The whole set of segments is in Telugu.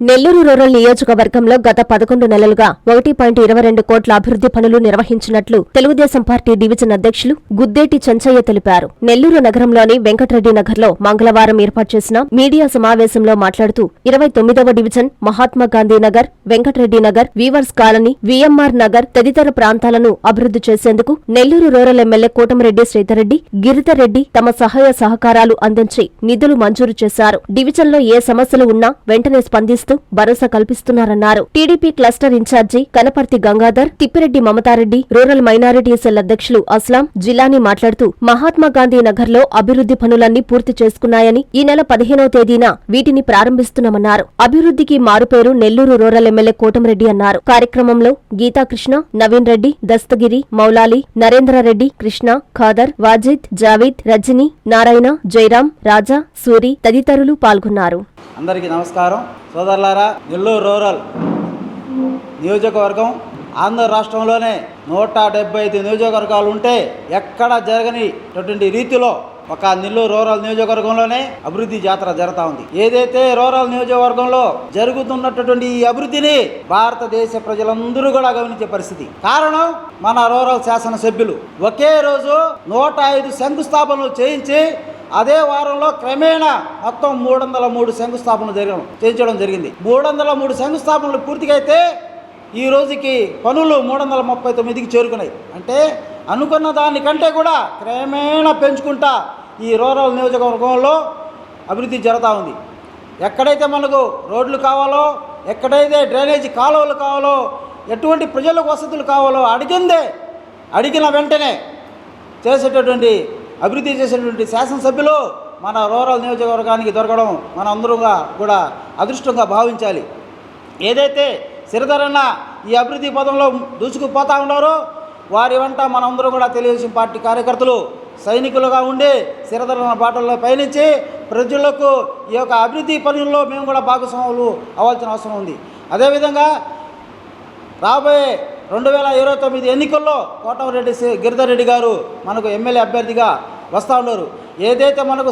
నెల్లూరు రూరల్ నియోజకవర్గంలో గత 11 నెలలుగా 1.22 కోట్ల అభివృద్ధి పనులు నిర్వహించినట్లు తెలుగుదేశం పార్టీ డివిజన్ అధ్యక్షులు గుద్దేటి చెంచయ్య తెలిపారు. నెల్లూరు నగరంలోని వెంకటరెడ్డి నగర్లో మంగళవారం ఏర్పాటు చేసిన మీడియా సమావేశంలో మాట్లాడుతూ 29వ division Mahatma Gandhi Nagar, Venkata Reddy Nagar, weavers colony, VMR Nagar తదితర ప్రాంతాలను అభివృద్ధి చేసేందుకు నెల్లూరు రూరల్ ఎమ్మెల్యే కోటమిరెడ్డి శ్రీధర్రెడ్డి, గిరిధర్రెడ్డి తమ సహాయ సహకారాలు అందించి నిధులు మంజూరు చేశారు. డివిజన్లో ఏ సమస్యలు ఉన్నా వెంటనే స్పందిస్తూ భరోసా కల్పిస్తున్నారన్నారు. TDP cluster incharge Kanaparthi Gangadhar, Tippireddy Mamata Reddy, rural minority cell అధ్యక్షులు అస్లాం, జిలానీ మాట్లాడుతూ మహాత్మాగాంధీ నగర్లో అభివృద్ధి పనులన్నీ పూర్తి చేసుకున్నాయని, ఈ నెల 15వ తేదీన వీటిని ప్రారంభిస్తున్నామన్నారు. అభివృద్ధికి మారుపేరు నెల్లూరు రూరల్ ఎమ్మెల్యే కోటమిరెడ్డి అన్నారు. కార్యక్రమంలో గీతాకృష్ణ, నవీన్ రెడ్డి, దస్తగిరి, మౌలాలి, నరేంద్రరెడ్డి, కృష్ణ, ఖాదర్, వాజిద్, జావీద్, రజని, నారాయణ, జైరాం, రాజా, సూరి తదితరులు పాల్గొన్నారు. అందరికీ నమస్కారం. సోదరులారా, నెల్లూరు రూరల్ నియోజకవర్గం ఆంధ్ర రాష్ట్రంలోనే 175 నియోజకవర్గాలు ఉంటే ఎక్కడ జరగనిటువంటి రీతిలో ఒక నెల్లూరు రూరల్ నియోజకవర్గంలోనే అభివృద్ధి జాతర జరుగుతూ ఉంది. ఏదైతే రూరల్ నియోజకవర్గంలో జరుగుతున్నటువంటి ఈ అభివృద్ధిని భారతదేశ ప్రజలందరూ కూడా గమనించే పరిస్థితి. కారణం మన రూరల్ శాసనసభ్యులు ఒకే రోజు 105 శంకుస్థాపనలు చేయించి అదే వారంలో క్రమేణా మొత్తం 303 శంకుస్థాపనలు చేయించడం జరిగింది. 303 శంకుస్థాపనలు పూర్తిగా అయితే ఈ రోజుకి పనులు 339కి చేరుకున్నాయి. అంటే అనుకున్న దానికంటే కూడా క్రమేణా పెంచుకుంటా ఈ రూరల్ నియోజకవర్గంలో అభివృద్ధి జరుగుతూ ఉంది. ఎక్కడైతే మనకు రోడ్లు కావాలో, ఎక్కడైతే డ్రైనేజీ కాలువలు కావాలో, ఎటువంటి ప్రజలకు వసతులు కావాలో అడిగిన వెంటనే చేసేటటువంటి అభివృద్ధి చేసేటువంటి శాసనసభ్యులు మన రూరల్ నియోజకవర్గానికి దొరకడం మన అందరూగా కూడా అదృష్టంగా భావించాలి. ఏదైతే శ్రీధరన్న ఈ అభివృద్ధి పదంలో దూసుకుపోతూ ఉన్నారో వారి వెంట మనందరూ కూడా తెలుగుదేశం పార్టీ కార్యకర్తలు సైనికులుగా ఉండి శ్రీధరన్న బాటల్లో పయనించి ప్రజలకు ఈ యొక్క అభివృద్ధి పనుల్లో మేము కూడా భాగస్వాములు అవ్వాల్సిన అవసరం ఉంది. అదేవిధంగా రాబోయే 2029 ఎన్నికల్లో కోటమిరెడ్డి గిరిధర్రెడ్డి గారు మనకు ఎమ్మెల్యే అభ్యర్థిగా వస్తూ ఉన్నారు. ఏదైతే మనకు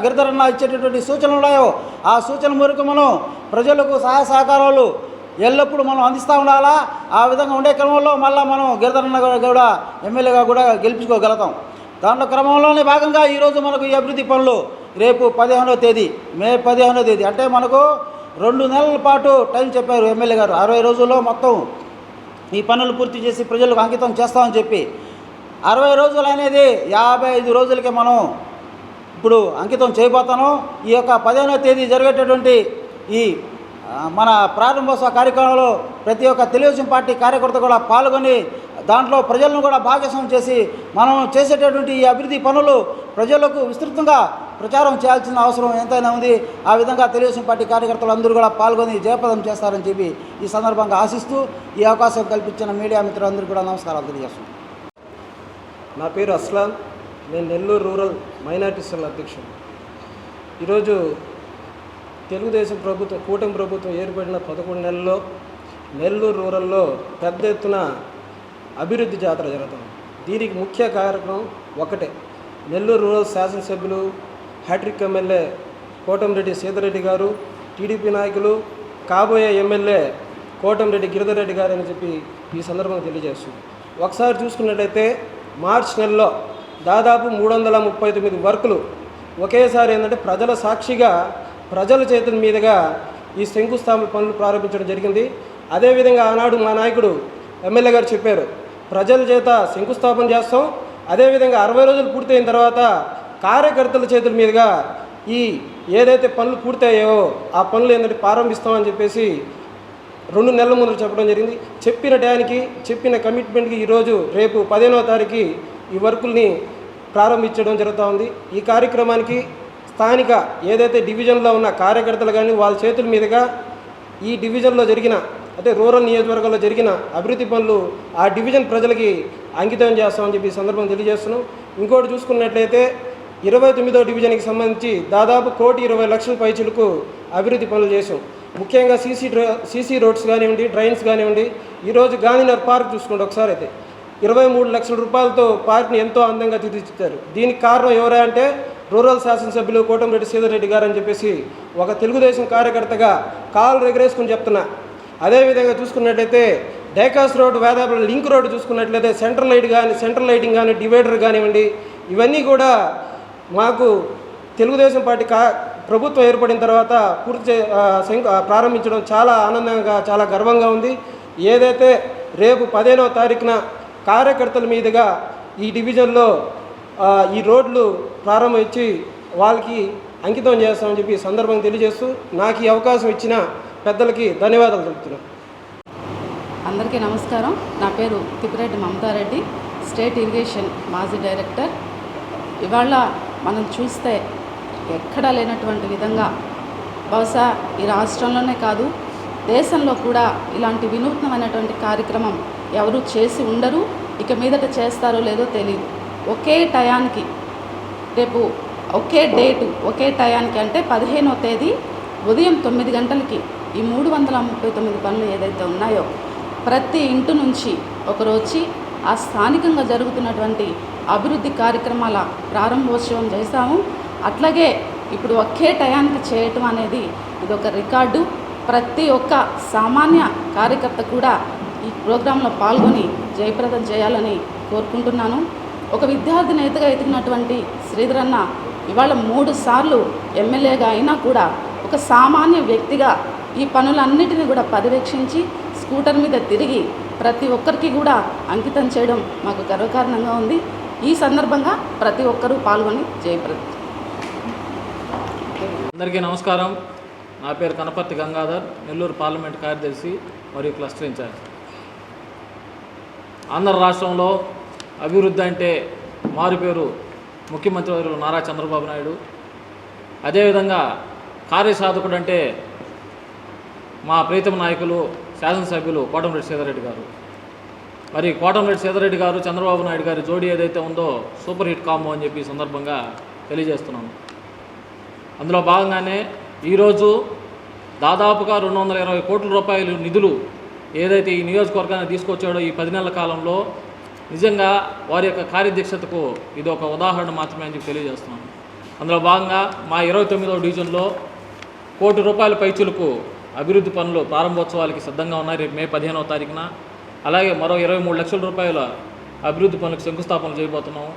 గిరిధరన్న ఇచ్చేటటువంటి సూచనలు ఉన్నాయో ఆ సూచన మేరకు మనం ప్రజలకు సహాయ సహకారాలు ఎల్లప్పుడూ మనం అందిస్తూ ఉండాలా. ఆ విధంగా ఉండే క్రమంలో మళ్ళీ మనం గిరిధరన్న కూడా ఎమ్మెల్యేగా కూడా గెలిపించుకోగలుగుతాం. దాంట్లో క్రమంలోనే భాగంగా ఈరోజు మనకు ఈ అభివృద్ధి పనులు రేపు 15వ తేదీ మే 15వ తేదీ అంటే మనకు 2 నెలల పాటు టైం చెప్పారు ఎమ్మెల్యే గారు. 60 రోజుల్లో మొత్తం ఈ పనులు పూర్తి చేసి ప్రజలకు అంకితం చేస్తామని చెప్పి 60 రోజులు అనేది 55 రోజులకే మనం ఇప్పుడు అంకితం చేయబోతాను. ఈ యొక్క 15వ తేదీ జరిగేటటువంటి ఈ మన ప్రారంభోత్సవ కార్యక్రమంలో ప్రతి ఒక్క తెలుగుదేశం పార్టీ కార్యకర్త కూడా పాల్గొని దాంట్లో ప్రజలను కూడా భాగస్వామ్యం చేసి మనం చేసేటటువంటి ఈ అభివృద్ధి పనులు ప్రజలకు విస్తృతంగా ప్రచారం చేయాల్సిన అవసరం ఎంతైనా ఉంది. ఆ విధంగా తెలుగుదేశం పార్టీ కార్యకర్తలు అందరూ కూడా పాల్గొని జయప్రదం చేస్తారని చెప్పి ఈ సందర్భంగా ఆశిస్తూ ఈ అవకాశం కల్పించిన మీడియా మిత్రులందరూ కూడా నమస్కారాలు తెలియజేస్తున్నాను. నా పేరు అస్లాం, నేను నెల్లూరు రూరల్ మైనారిటీ సెల్ అధ్యక్షుడు. ఈరోజు తెలుగుదేశం ప్రభుత్వం, కూటమి ప్రభుత్వం ఏర్పడిన 11 నెలల్లో నెల్లూరు రూరల్లో పెద్ద ఎత్తున అభివృద్ధి జాతర జరుగుతుంది. దీనికి ముఖ్య కారణం ఒకటే, నెల్లూరు రూరల్ శాసనసభ్యులు హ్యాట్రిక్ ఎమ్మెల్యే కోటమిరెడ్డి శ్రీధర్రెడ్డి గారు, టీడీపీ నాయకులు, కాబోయే ఎమ్మెల్యే కోటమిరెడ్డి గిరిధర్రెడ్డి గారు అని చెప్పి ఈ సందర్భంగా తెలియజేస్తుంది. ఒకసారి చూసుకున్నట్లయితే మార్చి నెలలో దాదాపు 339 వర్కులు ఒకేసారి ఏంటంటే ప్రజల సాక్షిగా ప్రజల చేతుల మీదుగా ఈ శంకుస్థాపన పనులు ప్రారంభించడం జరిగింది. అదేవిధంగా ఆనాడు మా నాయకుడు ఎమ్మెల్యే గారు చెప్పారు, ప్రజల చేత శంకుస్థాపన చేస్తాం, అదేవిధంగా 60 రోజులు పూర్తయిన తర్వాత కార్యకర్తల చేతుల మీదుగా ఈ ఏదైతే పనులు పూర్తయ్యాయో ఆ పనులు ఏంటంటే ప్రారంభిస్తామని చెప్పేసి 2 నెలల ముందు చెప్పడం జరిగింది. చెప్పిన టయానికి, చెప్పిన కమిట్మెంట్కి ఈరోజు రేపు 15వ తారీఖు ఈ వర్కుల్ని ప్రారంభించడం జరుగుతూ ఉంది. ఈ కార్యక్రమానికి స్థానిక ఏదైతే డివిజన్లో ఉన్న కార్యకర్తలు కానీ వాళ్ళ చేతుల మీదుగా ఈ డివిజన్లో జరిగిన అంటే రూరల్ నియోజకవర్గంలో జరిగిన అభివృద్ధి పనులు ఆ డివిజన్ ప్రజలకి అంకితం చేస్తామని చెప్పి ఈ సందర్భం తెలియజేస్తున్నాం. ఇంకోటి చూసుకున్నట్లయితే 29వ డివిజన్కి సంబంధించి దాదాపు 1,20,00,000 పైచిలకు అభివృద్ధి పనులు చేసాం. ముఖ్యంగా సీసీ రోడ్స్ కానివ్వండి, డ్రైన్స్ కానివ్వండి. ఈరోజు గాంధీనగర్ పార్క్ చూసుకోండి, ఒకసారి అయితే 23 లక్షల రూపాయలతో పార్క్ని ఎంతో అందంగా తీర్చిదిద్దారు. దీనికి కారణం ఎవరా అంటే రూరల్ శాసనసభ్యులు కోటంరెడ్డి శ్రీధర్ రెడ్డి గారు అని చెప్పేసి ఒక తెలుగుదేశం కార్యకర్తగా కాలు రెగరేసుకుని చెప్తున్నా. అదేవిధంగా చూసుకున్నట్లయితే డైకాస్ రోడ్ వేదాపురం లింక్ రోడ్డు చూసుకున్నట్లయితే సెంట్రల్ లైటింగ్ కానీ డివైడర్ కానివ్వండి, ఇవన్నీ కూడా మాకు తెలుగుదేశం పార్టీ ప్రభుత్వం ఏర్పడిన తర్వాత ప్రారంభించడం చాలా ఆనందంగా, చాలా గర్వంగా ఉంది. ఏదైతే రేపు 15వ తారీఖున కార్యకర్తల మీదుగా ఈ డివిజన్లో ఈ రోడ్లు ప్రారంభించి వాళ్ళకి అంకితం చేస్తామని చెప్పి సందర్భంగా తెలియజేస్తూ నాకు ఈ అవకాశం ఇచ్చిన పెద్దలకి ధన్యవాదాలు తెలుపుతున్నాను. అందరికీ నమస్కారం. నా పేరు తిప్పిరెడ్డి మమతారెడ్డి, స్టేట్ ఇరిగేషన్ మాజీ డైరెక్టర్. ఇవాళ మనం చూస్తే ఎక్కడా లేనటువంటి విధంగా, బహుశా ఈ రాష్ట్రంలోనే కాదు దేశంలో కూడా ఇలాంటి వినూత్నమైనటువంటి కార్యక్రమం ఎవరు చేసి ఉండరు, ఇక మీదట చేస్తారో లేదో తెలియదు. ఒకే టయానికి, రేపు ఒకే డేటు ఒకే టయానికి అంటే 15వ తేదీ ఉదయం 9 గంటలకి ఈ 339 పనులు ఏదైతే ఉన్నాయో ప్రతి ఇంటి నుంచి ఒకరు వచ్చి ఆ స్థానికంగా జరుగుతున్నటువంటి అభివృద్ధి కార్యక్రమాల ప్రారంభోత్సవం చేశాము. అట్లాగే ఇప్పుడు ఒకే టయానికి చేయటం అనేది ఇది ఒక రికార్డు. ప్రతి ఒక్క సామాన్య కార్యకర్త కూడా ఈ ప్రోగ్రాంలో పాల్గొని జయప్రదం చేయాలని కోరుకుంటున్నాను. ఒక విద్యార్థి నేతగా ఎదిగినటువంటి శ్రీధర్ అన్న ఇవాళ 3 సార్లు ఎమ్మెల్యేగా అయినా కూడా ఒక సామాన్య వ్యక్తిగా ఈ పనులన్నిటిని కూడా పర్యవేక్షించి స్కూటర్ మీద తిరిగి ప్రతి ఒక్కరికి కూడా అంకితం చేయడం మాకు గర్వకారణంగా ఉంది. ఈ సందర్భంగా ప్రతి ఒక్కరూ పాల్గొని జయప్రదం. అందరికీ నమస్కారం. నా పేరు కనపర్తి గంగాధర్, నెల్లూరు పార్లమెంట్ కార్యదర్శి మరియు క్లస్టర్ ఇన్ఛార్జ్. ఆంధ్ర రాష్ట్రంలో అభివృద్ధి అంటే మారుపేరు ముఖ్యమంత్రి వర్యులు నారా చంద్రబాబు నాయుడు. అదేవిధంగా కార్యసాధకుడు అంటే మా ప్రీతమ నాయకులు శాసనసభ్యులు కోటంరెడ్డి శ్రీధర్ రెడ్డి గారు. మరి కోటంరెడ్డి శ్రీధర్ రెడ్డి గారు చంద్రబాబు నాయుడు గారి జోడీ ఏదైతే ఉందో సూపర్ హిట్ కాంబో అని చెప్పి సందర్భంగా తెలియజేస్తున్నాను. అందులో భాగంగానే ఈరోజు దాదాపుగా 220 కోట్ల రూపాయలు నిధులు ఏదైతే ఈ నియోజకవర్గాన్ని తీసుకొచ్చాడో ఈ 10 నెలల కాలంలో నిజంగా వారి యొక్క కార్యదీక్షతకు ఇది ఒక ఉదాహరణ మాత్రమే అని చెప్పి తెలియజేస్తున్నాను. అందులో భాగంగా మా 29వ డివిజన్లో ₹1 కోటి పైచులకు అభివృద్ధి పనులు ప్రారంభోత్సవాలకి సిద్ధంగా ఉన్నాయి రేపు మే 15వ తారీఖున. అలాగే మరో ₹23 లక్షల అభివృద్ధి పనులకు శంకుస్థాపనలు చేయబోతున్నాము.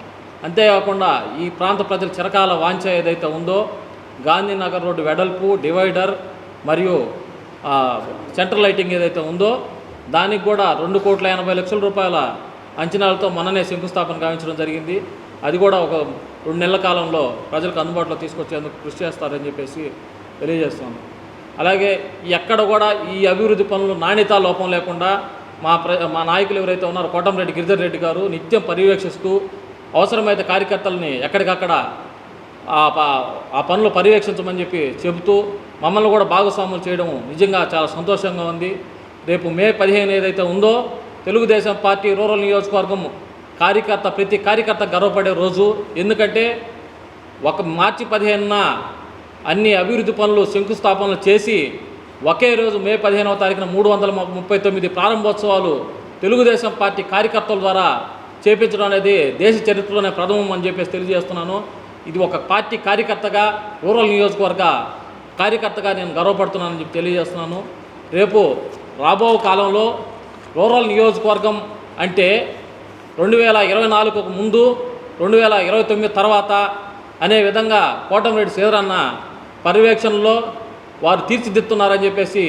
అంతేకాకుండా ఈ ప్రాంత ప్రజల చిరకాల వాంఛ ఏదైతే ఉందో గాంధీనగర్ రోడ్డు వెడల్పు, డివైడర్ మరియు సెంట్రల్ లైటింగ్ ఏదైతే ఉందో దానికి కూడా ₹2,80,00,000 అంచనాలతో మొన్ననే శంకుస్థాపన గావించడం జరిగింది. అది కూడా ఒక 2 నెలల కాలంలో ప్రజలకు అందుబాటులో తీసుకొచ్చేందుకు కృషి చేస్తారని చెప్పేసి తెలియజేస్తున్నాను. అలాగే ఎక్కడ కూడా ఈ అభివృద్ధి పనులు నాణ్యతా లోపం లేకుండా మా నాయకులు ఎవరైతే ఉన్నారో కోటంరెడ్డి గిరిధర్ రెడ్డి గారు నిత్యం పర్యవేక్షిస్తూ అవసరమైతే కార్యకర్తలని ఎక్కడికక్కడ ఆ పనులు పర్యవేక్షించమని చెప్పి చెబుతూ మమ్మల్ని కూడా భాగస్వాములు చేయడం నిజంగా చాలా సంతోషంగా ఉంది. రేపు మే 15 ఏదైతే ఉందో తెలుగుదేశం పార్టీ రూరల్ నియోజకవర్గం ప్రతి కార్యకర్త గర్వపడే రోజు. ఎందుకంటే మార్చి 15న అన్ని అభివృద్ధి పనులు శంకుస్థాపనలు చేసి ఒకే రోజు మే 15వ తారీఖున 339 ప్రారంభోత్సవాలు తెలుగుదేశం పార్టీ కార్యకర్తల ద్వారా చేపించడం అనేది దేశ చరిత్రలోనే ప్రథమం అని చెప్పేసి తెలియజేస్తున్నాను. ఇది ఒక పార్టీ కార్యకర్తగా, రూరల్ నియోజకవర్గ కార్యకర్తగా నేను గర్వపడుతున్నానని చెప్పి తెలియజేస్తున్నాను. రేపు రాబో కాలంలో రూరల్ నియోజకవర్గం అంటే 2024కు ముందు 2029 తర్వాత అనే విధంగా కోటంరెడ్డి శ్రీధర్ అన్న పర్యవేక్షణలో వారు తీర్చిదిద్దుతున్నారని చెప్పేసి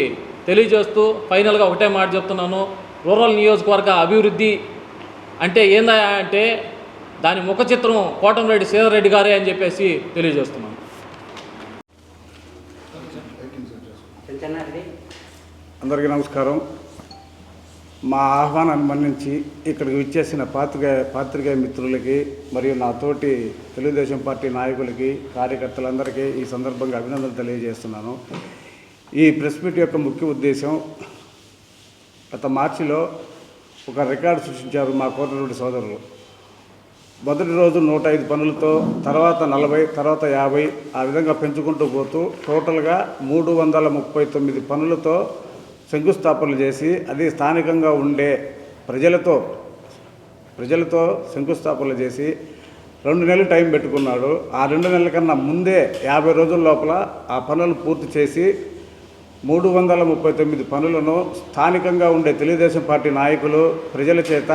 తెలియజేస్తూ ఫైనల్గా ఒకటే మాట చెప్తున్నాను. రూరల్ నియోజకవర్గ అభివృద్ధి అంటే ఏందా అంటే దాని ముఖ చిత్రం కోటంరెడ్డి శ్రీధర్ రెడ్డి గారే అని చెప్పేసి తెలియజేస్తున్నాను. అందరికీ నమస్కారం. మా ఆహ్వానాన్ని మన్నించి ఇక్కడికి విచ్చేసిన పాత్రికేయ మిత్రులకి మరియు నా తోటి తెలుగుదేశం పార్టీ నాయకులకి, కార్యకర్తలందరికీ ఈ సందర్భంగా అభినందనలు తెలియజేస్తున్నాను. ఈ ప్రెస్ మీట్ యొక్క ముఖ్య ఉద్దేశం, గత మార్చిలో ఒక రికార్డు సృష్టించారు మా కోటంరెడ్డి సోదరులు. మొదటి రోజు 105 పనులతో, తర్వాత 40, తర్వాత 50 ఆ విధంగా పెంచుకుంటూ పోతూ టోటల్గా 339 పనులతో శంకుస్థాపనలు చేసి, అది స్థానికంగా ఉండే ప్రజలతో శంకుస్థాపనలు చేసి 2 నెలలు టైం పెట్టుకున్నాడు. ఆ 2 నెలల కన్నా ముందే 50 రోజుల లోపల ఆ పనులు పూర్తి చేసి 339 పనులను స్థానికంగా ఉండే తెలుగుదేశం పార్టీ నాయకులు ప్రజల చేత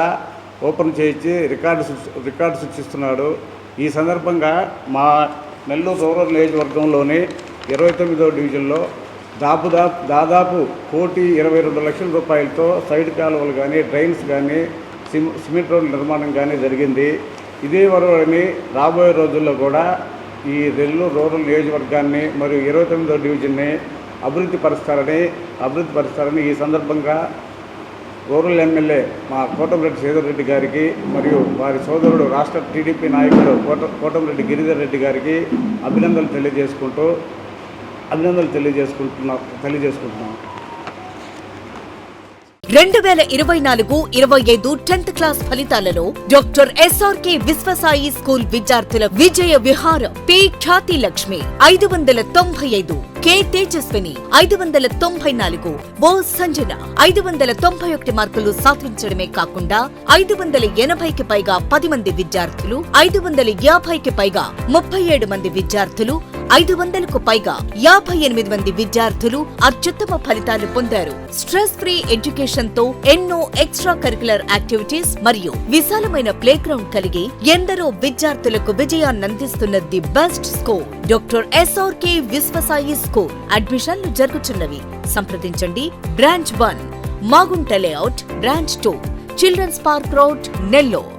ఓపెన్ చేయించి రికార్డు సృష్టిస్తున్నాడు. ఈ సందర్భంగా మా నెల్లూరు రూరల్ నియోజకవర్గంలోని 29వ డివిజన్లో దాదాపు 1,22,00,000 రూపాయలతో సైడ్ కాలువలు కానీ, డ్రైన్స్ కానీ, సిమెంట్ రోడ్ల నిర్మాణం కానీ జరిగింది. ఇదే వరవని రాబోయే రోజుల్లో కూడా ఈ నెల్లూరు రూరల్ నియోజకవర్గాన్ని మరియు 29వ డివిజన్ని అభివృద్ధి పరుస్తారని ఈ సందర్భంగా రూరల్ ఎమ్మెల్యే మా కోటంరెడ్డి శ్రీధర్ రెడ్డి గారికి మరియు వారి సోదరుడు రాష్ట్ర టీడీపీ నాయకుడు కోటంరెడ్డి గిరిధర్ రెడ్డి గారికి అభినందనలు తెలియజేసుకుంటున్నాం. 2024-25 10th క్లాస్ ఫలితాలలో డాక్టర్ SRK విశ్వసాయి స్కూల్ విద్యార్థుల విజయ విహారం పి ఖ్యాతి లక్ష్మి 595, కె తేజస్విని 594, ఓ సంజన 591 మార్కులు సాధించడమే కాకుండా 580కి పైగా 10 మంది విద్యార్థులు, 550కి పైగా 37 మంది విద్యార్థులు, 500కు పైగా 58 మంది విద్యార్థులు అత్యుత్తమ ఫలితాలు పొందారు. స్ట్రెస్ ఫ్రీ ఎడ్యుకేషన్ తో ఎన్నో ఎక్స్ట్రా కరికులర్ యాక్టివిటీస్ మరియు విశాలమైన ప్లే గ్రౌండ్ కలిగి ఎందరో విద్యార్థులకు విజయాన్నందిస్తున్న the best school doctor SRK Vishwasai school. అడ్మిషన్లు జరుగుతున్నవి. సంప్రదించండి. Branch 1 Magunta layout, branch 2 children's park road, Nellore.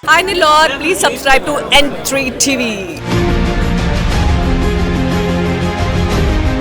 Hi Nellore, please subscribe to N3 TV.